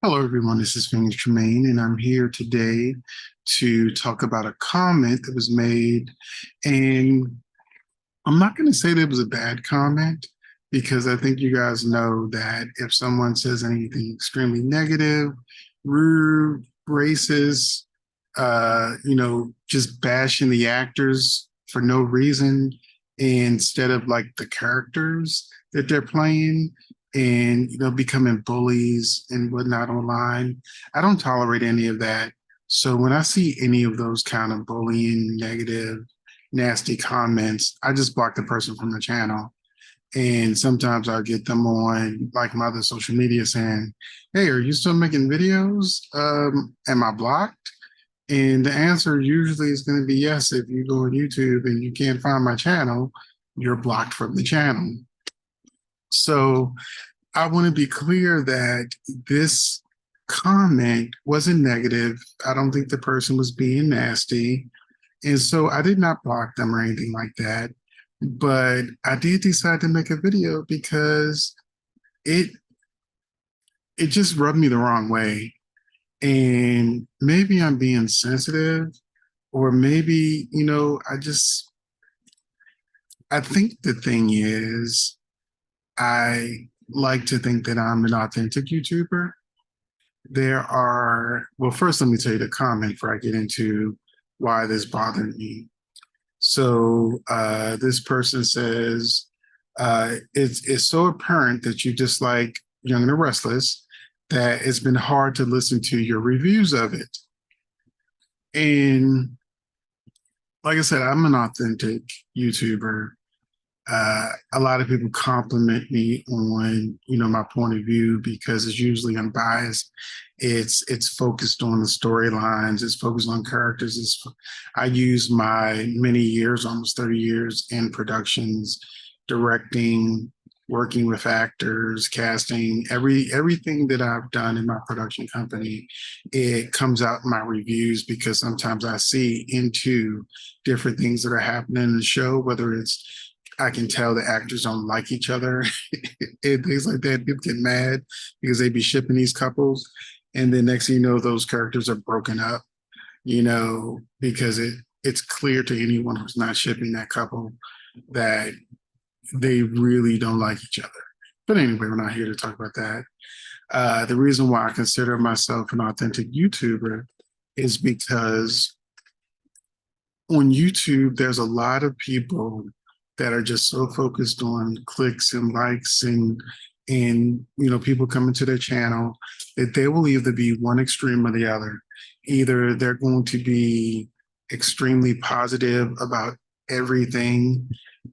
Hello, everyone. This is Tremayne, and I'm here today to talk about a comment that was made. And I'm not going to say that it was a bad comment because I think you guys know that if someone says anything extremely negative, rude, racist, just bashing the actors for no reason instead of like the characters that they're playing and becoming bullies and whatnot online. I don't tolerate any of that. So when I see any of those kind of bullying, negative, nasty comments, I just block the person from the channel. And sometimes I'll get them on like my other social media saying, "Hey, are you still making videos? Am I blocked?" And the answer usually is going to be yes. If you go on YouTube and you can't find my channel, you're blocked from the channel. So I want to be clear that this comment wasn't negative. I don't think the person was being nasty. And so I did not block them or anything like that. But I did decide to make a video because it it just rubbed me the wrong way. And maybe I'm being sensitive, or maybe, I think the thing is, I like to think that I'm an authentic YouTuber. Well, first, let me tell you the comment before I get into why this bothered me. So this person says, it's so apparent that you dislike Young and the Restless that it's been hard to listen to your reviews of it. And like I said, I'm an authentic YouTuber. A lot of people compliment me on, my point of view because it's usually unbiased. It's focused on the storylines. It's focused on characters. I use my many years, almost 30 years in productions, directing, working with actors, casting, everything that I've done in my production company, it comes out in my reviews because sometimes I see into different things that are happening in the show, whether it's I can tell the actors don't like each other and things like that. People get mad because they be shipping these couples. And then next thing you know, those characters are broken up, because it's clear to anyone who's not shipping that couple that they really don't like each other. But anyway, we're not here to talk about that. The reason why I consider myself an authentic YouTuber is because on YouTube, there's a lot of people that are just so focused on clicks and likes and people coming to their channel that they will either be one extreme or the other. Either they're going to be extremely positive about everything,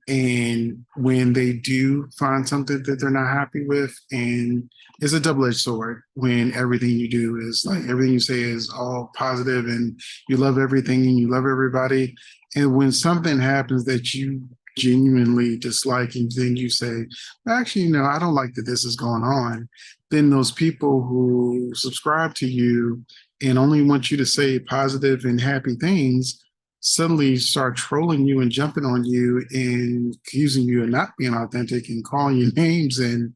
and when they do find something that they're not happy with, and it's a double-edged sword when everything you do is like everything you say is all positive and you love everything and you love everybody, and when something happens that you genuinely dislike and then you say, actually, I don't like that this is going on, then those people who subscribe to you and only want you to say positive and happy things suddenly start trolling you and jumping on you and accusing you of not being authentic and calling you names and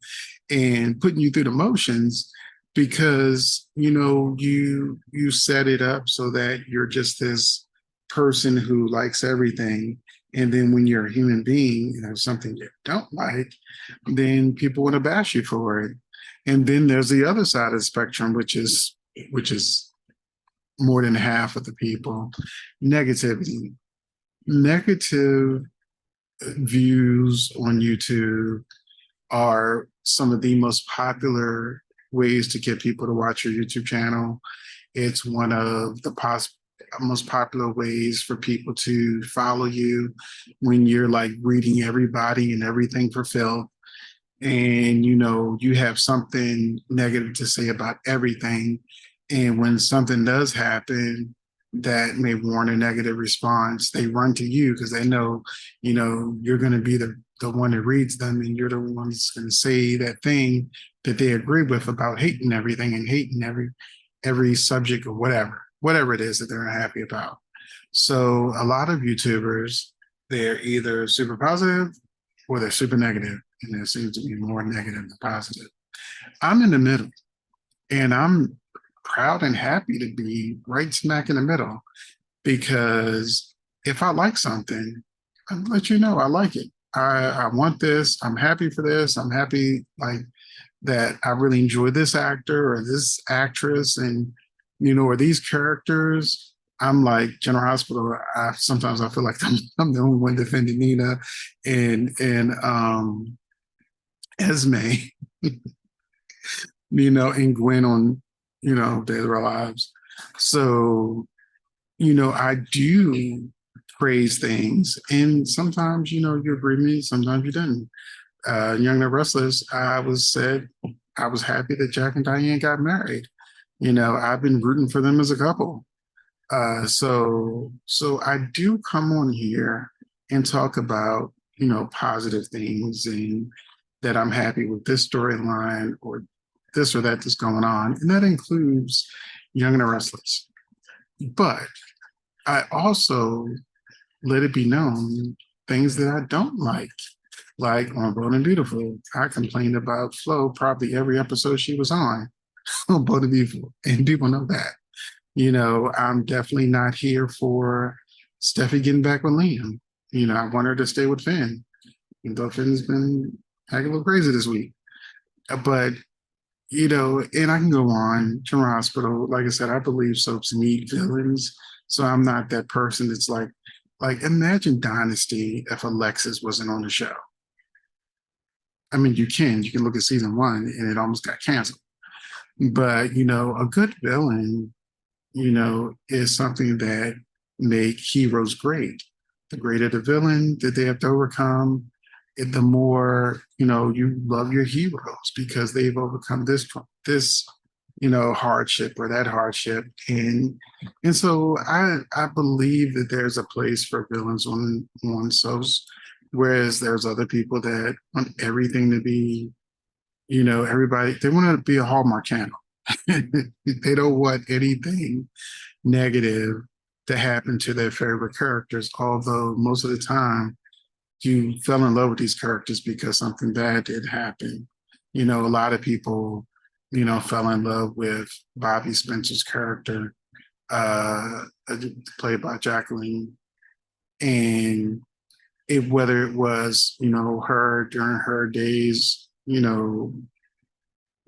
putting you through the motions because you set it up so that you're just this person who likes everything. And then when you're a human being, something you don't like, then people want to bash you for it. And then there's the other side of the spectrum, which is more than half of the people, negativity. Negative views on YouTube are some of the most popular ways to get people to watch your YouTube channel. It's one of the most popular ways for people to follow you when you're like reading everybody and everything for filth. And you have something negative to say about everything. And when something does happen that may warrant a negative response, they run to you because they know, you're going to be the one that reads them, and you're the one that's going to say that thing that they agree with about hating everything and hating every subject or whatever it is that they're unhappy about. So a lot of YouTubers, they're either super positive or they're super negative, and there seems to be more negative than positive. I'm in the middle. And I'm proud and happy to be right smack in the middle because if I like something, I'll let you know I like it. I want this. I'm happy for this. I'm happy like that I really enjoy this actor or this actress and or these characters. I'm like General Hospital. Sometimes I feel like I'm the only one defending Nina and Esme, and Gwen on, Dead or Alive. So, I do praise things. And sometimes, you agree with me, sometimes you didn't. Young and Restless, I was happy that Jack and Diane got married. I've been rooting for them as a couple. So I do come on here and talk about, positive things and that I'm happy with this storyline or this or that that's going on. And that includes Young and the Restless. But I also let it be known things that I don't like. Like on Bold and Beautiful, I complained about Flo probably every episode she was on on Bold and Beautiful, and people know that. I'm definitely not here for Steffi getting back with Liam. I want her to stay with Finn, even though Finn's been acting a little crazy this week. But and I can go on. General Hospital, like I said, I believe soaps need villains. So I'm not that person that's like imagine Dynasty if Alexis wasn't on the show. I mean, you can look at season one and it almost got canceled. But a good villain, is something that make heroes great. The greater the villain that they have to overcome, the more you love your heroes because they've overcome this hardship or that hardship, and so I believe that there's a place for villains on shows, whereas there's other people that want everything to be everybody they want to be a Hallmark channel. They don't want anything negative to happen to their favorite characters, although most of the time you fell in love with these characters because something bad did happen. A lot of people, fell in love with Bobby Spencer's character, played by Jacqueline. And whether it was, her during her days,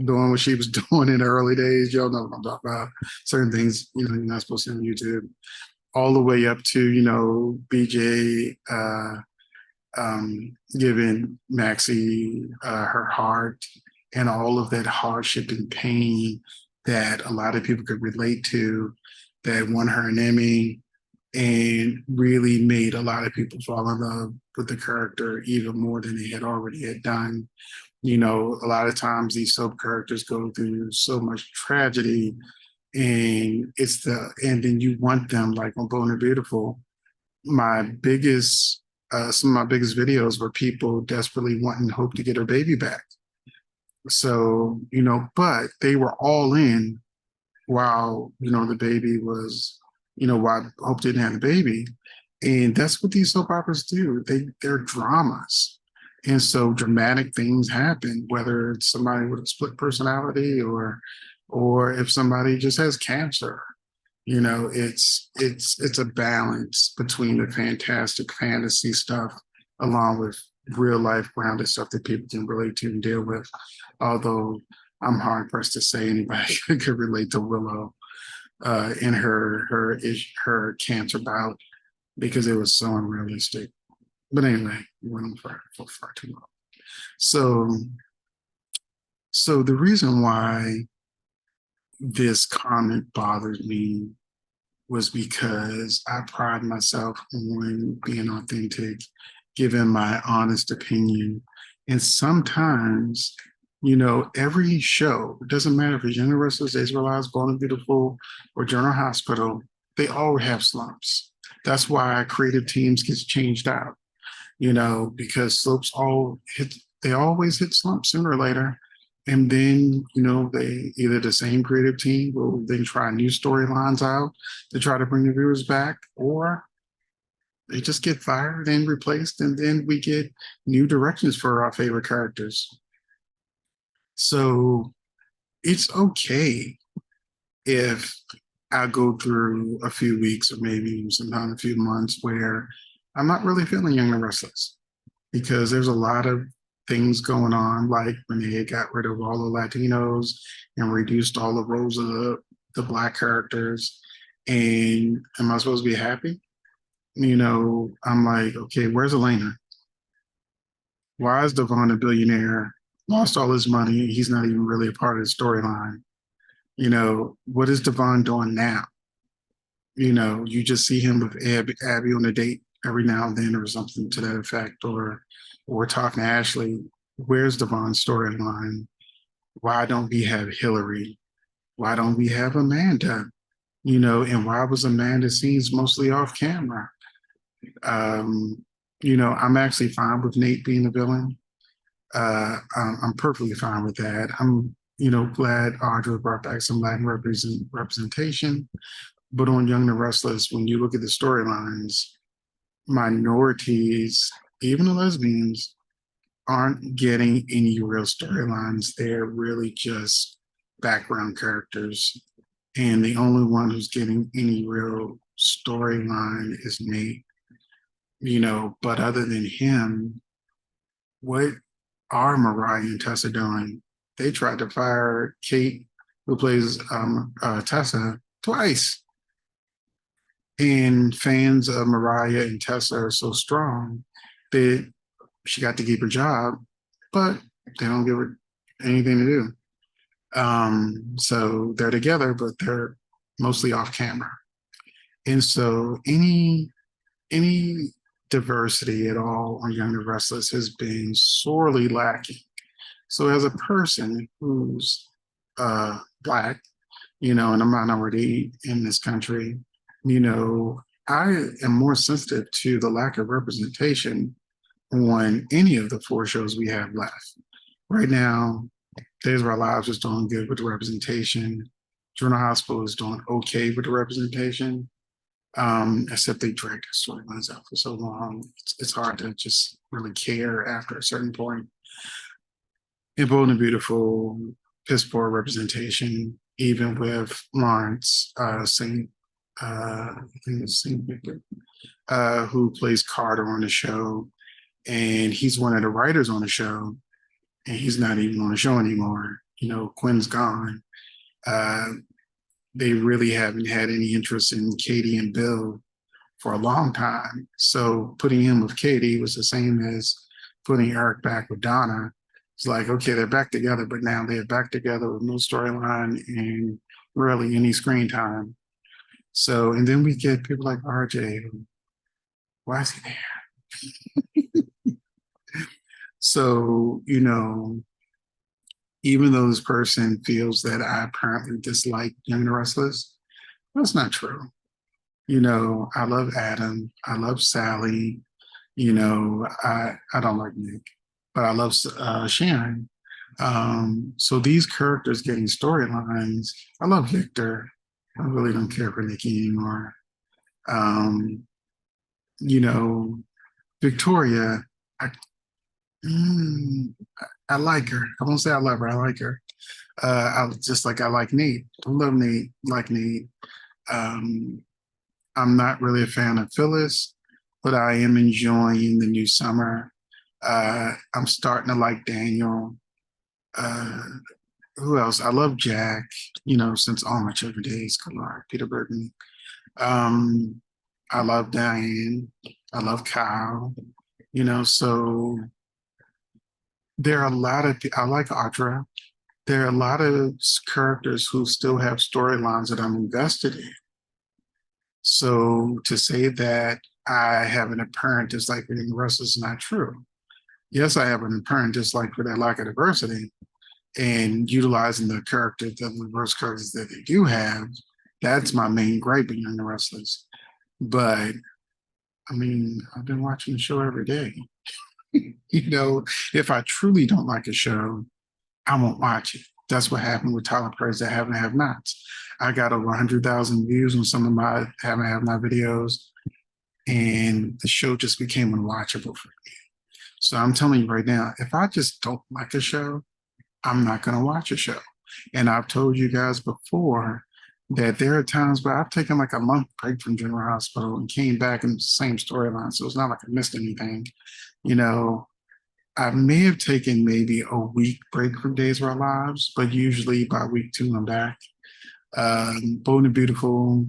doing what she was doing in the early days, y'all know what I'm talking about. Certain things, you're not supposed to see on YouTube, all the way up to, BJ giving Maxie her heart and all of that hardship and pain that a lot of people could relate to, that won her an Emmy and really made a lot of people fall in love with the character even more than they had done. A lot of times these soap characters go through so much tragedy, and then you want them, like on Bold and Beautiful. My biggest Some of my biggest videos were people desperately wanting Hope to get her baby back. So, but they were all in while, the baby was, while Hope didn't have the baby. And that's what these soap operas do. They're dramas. And so dramatic things happen, whether it's somebody with a split personality or if somebody just has cancer. It's a balance between the fantastic fantasy stuff along with real life grounded stuff that people can relate to and deal with. Although I'm hard pressed to say anybody could relate to Willow in her cancer bout because it was so unrealistic. But anyway, we went on for far too long. So, so the reason why this comment bothers me was because I pride myself on being authentic, giving my honest opinion. And sometimes, every show, it doesn't matter if it's Universal, Israelites, Bold and Beautiful, or General Hospital, they all have slumps. That's why creative teams gets changed out, because slopes they always hit slumps sooner or later. And then, they either the same creative team will then try new storylines out to try to bring the viewers back, or they just get fired and replaced, and then we get new directions for our favorite characters. So it's okay if I go through a few weeks or maybe sometimes a few months where I'm not really feeling Young and Restless because there's a lot of things going on, like when they got rid of all the Latinos and reduced all the roles of the Black characters. And am I supposed to be happy? I'm like, okay, where's Elena? Why is Devon a billionaire? Lost all his money. He's not even really a part of the storyline. What is Devon doing now? You just see him with Abby on a date every now and then or something to that effect, or talking to Ashley. Where's Devon's storyline? Why don't we have Hillary? Why don't we have Amanda? And why was Amanda scenes mostly off camera? Um, I'm actually fine with Nate being the villain. I'm perfectly fine with that. I'm, glad Audra brought back some Latin representation. But on Young and Restless, when you look at the storylines, minorities, even the lesbians, aren't getting any real storylines. They're really just background characters. And the only one who's getting any real storyline is Nate, but other than him, what are Mariah and Tessa doing? They tried to fire Kate, who plays Tessa, twice. And fans of Mariah and Tessa are so strong that she got to keep her job, but they don't give her anything to do. So they're together, but they're mostly off camera. And so any diversity at all on Young and Restless has been sorely lacking. So as a person who's black, and a minority in this country, I am more sensitive to the lack of representation on any of the four shows we have left. Right now, Days of Our Lives is doing good with the representation. Journal Hospital is doing okay with the representation, except they dragged the storylines out for so long. It's hard to just really care after a certain point. In Bold and Beautiful, piss poor representation, even with Lawrence St. St. Victor, who plays Carter on the show, and he's one of the writers on the show, and he's not even on the show anymore. Quinn's gone. Uh, they really haven't had any interest in Katie and Bill for a long time. So putting him with Katie was the same as putting Eric back with Donna. It's like, okay, they're back together, but now they're back together with no storyline and really any screen time. So, and then we get people like RJ. Why is he there? So, even though this person feels that I apparently dislike Young and Restless, that's not true. I love Adam. I love Sally. I don't like Nick, but I love Sharon. So these characters getting storylines. I love Victor. I really don't care for Nikki anymore. Um, you know, Victoria. I, mm, I like her. I won't say I love her. I like her. I just like I like Nate. I love Nate. Like Nate. Um, I'm not really a fan of Phyllis, but I am enjoying the new summer. I'm starting to like Daniel. Uh, who else? I love Jack, since All My Children Days, come on, Peter Burton. Um, I love Diane. I love Kyle, so there are a lot of, I like Audra. There are a lot of characters who still have storylines that I'm invested in. So to say that I have an apparent dislike for the rest is not true. Yes, I have an apparent dislike for that lack of diversity and utilizing the characters, the diverse characters that they do have. That's my main gripe in Young and Restless. But I mean, I've been watching the show every day. If I truly don't like a show, I won't watch it. That's what happened with Tyler Perry's The Have and Have Nots. I got over 100,000 views on some of my Have and Have Not videos, and the show just became unwatchable for me. So I'm telling you right now, if I just don't like a show, I'm not going to watch a show. And I've told you guys before that there are times where I've taken like a month break from General Hospital and came back in the same storyline. So it's not like I missed anything. You know, I may have taken maybe a week break from Days of Our Lives, but usually by week two, I'm back. Bold and Beautiful,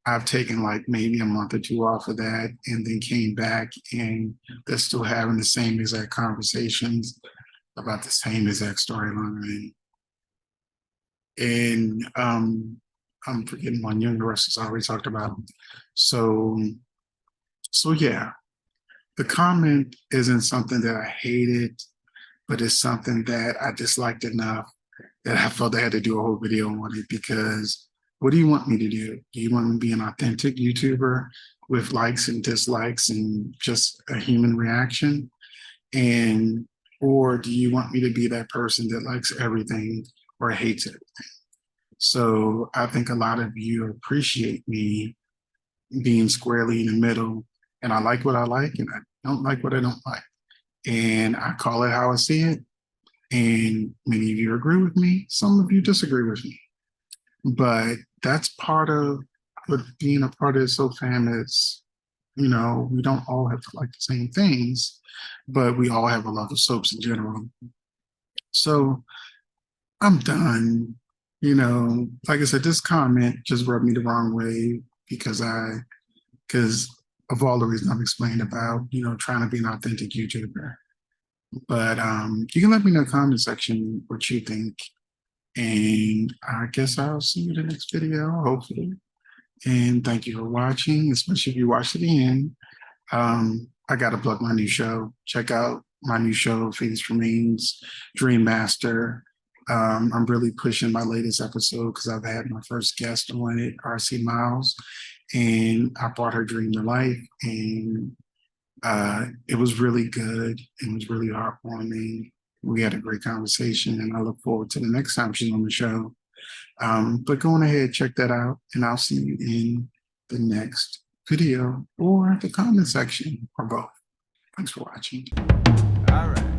I've taken like maybe a month or two off of that and then came back and they're still having the same exact conversations about the same exact storyline. And I'm forgetting one. Young the rest is already talked about. So yeah, the comment isn't something that I hated, but it's something that I disliked enough that I felt I had to do a whole video on it because what do you want me to do? Do you want me to be an authentic YouTuber with likes and dislikes and just a human reaction? And or do you want me to be that person that likes everything or hates it? So I think a lot of you appreciate me being squarely in the middle, and I like what I like, and I don't like what I don't like, and I call it how I see it. And many of you agree with me, some of you disagree with me, but that's part of what being a part of the soap fam is. You know, we don't all have to like the same things, but we all have a love of soaps in general. So I'm done. You know, like I said, this comment just rubbed me the wrong way because because of all the reasons I've explained about, you know, trying to be an authentic YouTuber. But you can let me know in the comment section what you think. And I guess I'll see you in the next video, hopefully. And thank you for watching, especially if you watched to the end. I got to plug my new show. Check out my new show, Tremayne's Dream Master. I'm really pushing my latest episode because I've had my first guest on it, RC Miles, and I brought her dream to life. And it was really good. It was really heartwarming. We had a great conversation, and I look forward to the next time she's on the show. But go on ahead, check that out, and I'll see you in the next video or the comment section or both. Thanks for watching. All right.